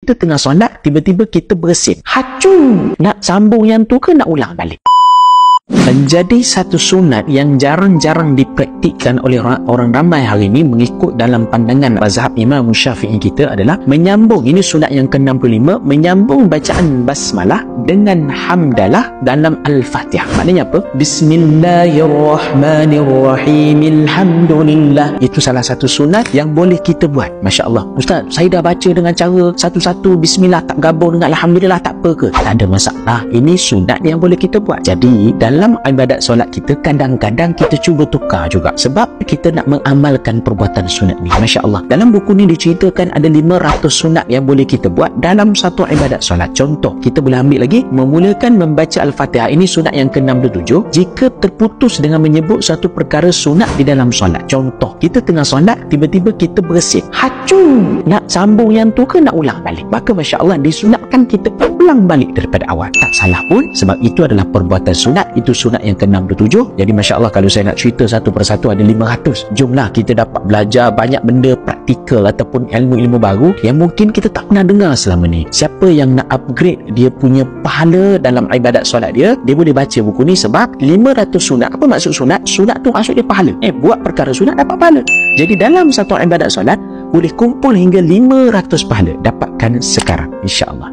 Kita tengah solat, tiba-tiba kita bersin. Hacu! Nak sambung yang tu ke nak ulang balik? Menjadi satu sunat yang jarang-jarang dipraktikkan oleh orang ramai hari ini mengikut dalam pandangan mazhab Imam Syafi'i kita adalah menyambung, ini sunat yang ke-65, menyambung bacaan basmalah dengan hamdalah dalam Al-Fatihah. Maknanya apa? Bismillahirrahmanirrahim, alhamdulillah. Itu salah satu sunat yang boleh kita buat. Masya Allah, Ustaz, saya dah baca dengan cara satu-satu bismillah, tak gabung dengan alhamdulillah, tak apa ke? Tak ada masalah. Ini sunat yang boleh kita buat. Jadi dalam ibadat solat kita, kadang-kadang kita cuba tukar juga sebab kita nak mengamalkan perbuatan sunat ni. Masya Allah, dalam buku ni diceritakan ada 500 sunat yang boleh kita buat dalam satu ibadat solat. Contoh, kita boleh ambil lagi, memulakan membaca Al-Fatihah. Ini sunat yang ke-67 jika terputus dengan menyebut satu perkara sunat di dalam solat. Contoh, kita tengah solat, tiba-tiba kita bersin. Hacu! Nak sambung yang tu ke nak ulang balik? Maka Masya Allah, disunatkan kita ulang balik daripada awal. Tak salah pun, sebab itu adalah perbuatan sunat. Itu sunat yang ke-67. Jadi Masya Allah, kalau saya nak cerita satu persatu ada 500. Jomlah kita dapat belajar banyak benda praktikal ataupun ilmu-ilmu baru yang mungkin kita tak pernah dengar selama ni. Siapa yang nak upgrade dia punya pahala dalam ibadat solat dia boleh baca buku ni sebab 500 sunat. Apa maksud sunat? Sunat tu maksud dia pahala. Buat perkara sunat dapat pahala. Jadi dalam satu ibadat solat boleh kumpul hingga 500 pahala. Dapatkan sekarang, insya Allah.